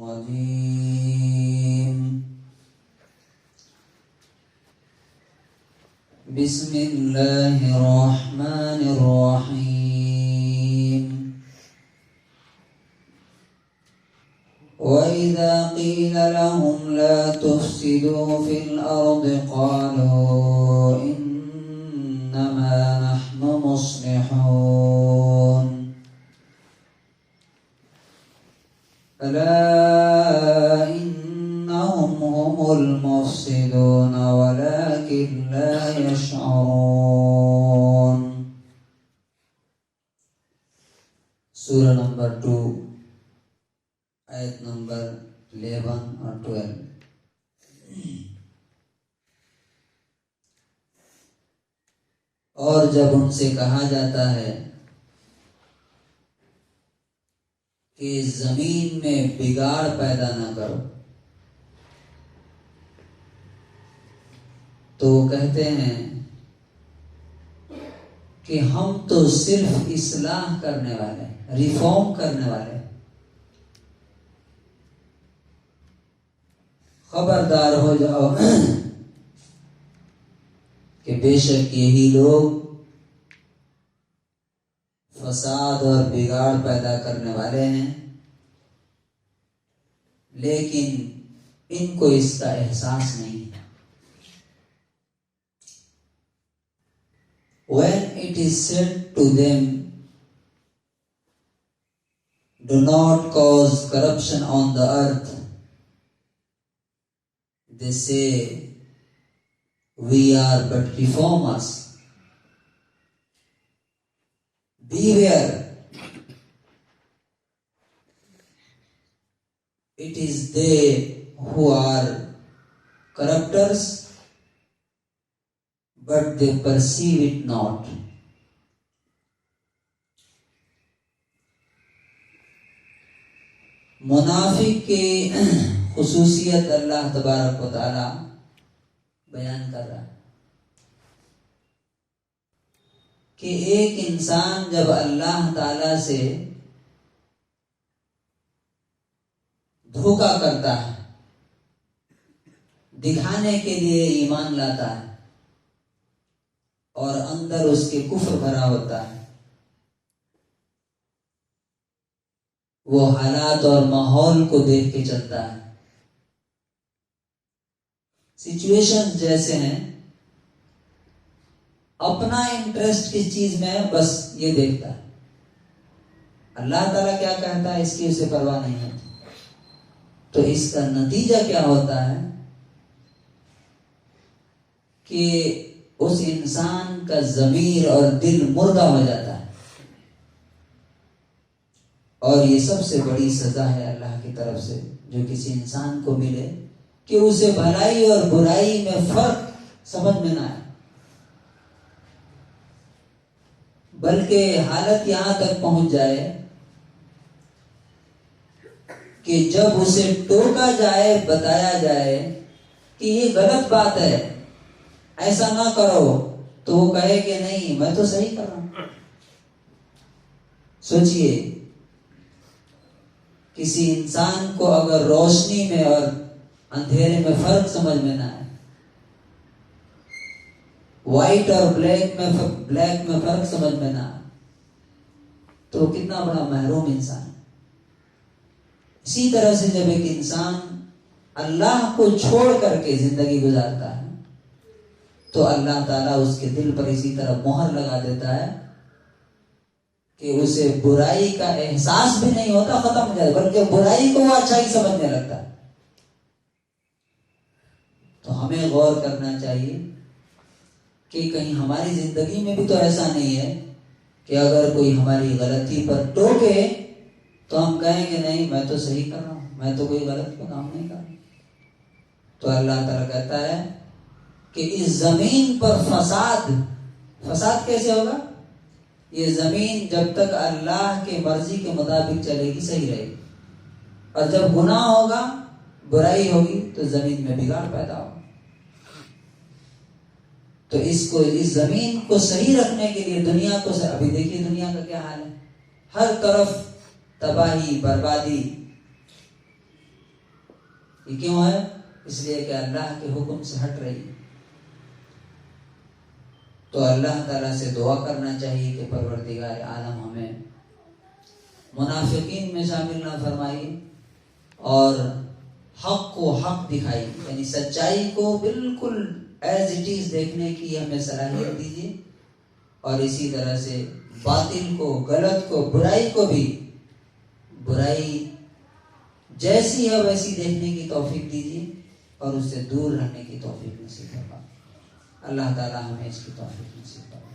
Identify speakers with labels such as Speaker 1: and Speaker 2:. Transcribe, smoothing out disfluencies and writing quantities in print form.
Speaker 1: الرجيم بسم الله الرحمن الرحيم وإذا قيل لهم لا تفسدوا في الأرض قالوا إنما نحن مصلحون ألا إنهم هم المفسدون ولكن لا يشعرون. سورہ نمبر 2 آیت نمبر 11 اور 12. اور جب ان سے کہا جاتا ہے کہ زمین میں بگاڑ پیدا نہ کرو تو وہ کہتے ہیں کہ ہم تو صرف اصلاح کرنے والے، ریفارم کرنے والے. خبردار ہو جاؤ کہ بے شک یہی لوگ فساد اور بگاڑ پیدا کرنے والے ہیں، لیکن ان کو اس کا احساس نہیں. When it is said to them, do not cause corruption on the earth, they say, we are but reformers. Beware, it is they who are corrupters, but they perceive it not. منافق کی خصوصیت اللہ تبارک و تعالی بیان کر رہا ہے کہ ایک انسان جب اللہ تعالی سے دھوکا کرتا ہے، دکھانے کے لیے ایمان لاتا ہے اور اندر اس کے کفر بھرا ہوتا ہے، وہ حالات اور ماحول کو دیکھ کے چلتا ہے. سچویشن جیسے ہیں، اپنا انٹرسٹ کس چیز میں ہے بس یہ دیکھتا ہے. اللہ تعالیٰ کیا کہتا ہے اس کی اسے پرواہ نہیں ہوتی. تو اس کا نتیجہ کیا ہوتا ہے کہ اس انسان کا ضمیر اور دل مردہ ہو جاتا ہے. اور یہ سب سے بڑی سزا ہے اللہ کی طرف سے جو کسی انسان کو ملے کہ اسے بھلائی اور برائی میں فرق سمجھ میں نہ آئے، بلکہ حالت یہاں تک پہنچ جائے کہ جب اسے ٹوکا جائے، بتایا جائے کہ یہ غلط بات ہے، ایسا نہ کرو، تو وہ کہے کہ نہیں میں تو صحیح کر رہا ہوں. سوچئے کسی انسان کو اگر روشنی میں اور اندھیرے میں فرق سمجھ میں نہ آئے، وائٹ اور بلیک میں فرق سمجھ میں نہ آئے، تو کتنا بڑا محروم انسان ہے. اسی طرح سے جب ایک انسان اللہ کو چھوڑ کر کے زندگی گزارتا ہے تو اللہ تعالیٰ اس کے دل پر اسی طرح مہر لگا دیتا ہے کہ اسے برائی کا احساس بھی نہیں ہوتا، ختم ہو جائے، بلکہ برائی کو وہ اچھائی سمجھنے لگتا ہے. تو ہمیں غور کرنا چاہیے کہ کہیں ہماری زندگی میں بھی تو ایسا نہیں ہے کہ اگر کوئی ہماری غلطی پر ٹوکے تو ہم کہیں کہ نہیں میں تو صحیح کر رہا ہوں، میں تو کوئی غلط کام نہیں کر رہا. تو اللہ تعالیٰ کہتا ہے کہ اس زمین پر فساد کیسے ہوگا؟ یہ زمین جب تک اللہ کے مرضی کے مطابق چلے گی صحیح رہے گی، اور جب گناہ ہوگا، برائی ہوگی تو زمین میں بگاڑ پیدا ہوگا. تو اس زمین کو صحیح رکھنے کے لیے دنیا کو ابھی دیکھیے دنیا کا کیا حال ہے، ہر طرف تباہی بربادی. یہ کیوں ہے؟ اس لیے کہ اللہ کے حکم سے ہٹ رہی. تو اللہ تعالیٰ سے دعا کرنا چاہیے کہ پروردگار عالم ہمیں منافقین میں شامل نہ فرمائی اور حق کو حق دکھائی، یعنی سچائی کو بالکل ایز اٹ از دیکھنے کی ہمیں صلاحیت دیجیے، اور اسی طرح سے باطل کو، غلط کو، برائی کو بھی برائی جیسی ہے ویسی دیکھنے کی توفیق دیجیے اور اس سے دور رہنے کی توفیق نصیب فرمائے. اللہ تعالیٰ ہمیں اس کی توفیق نصیب فرمائے.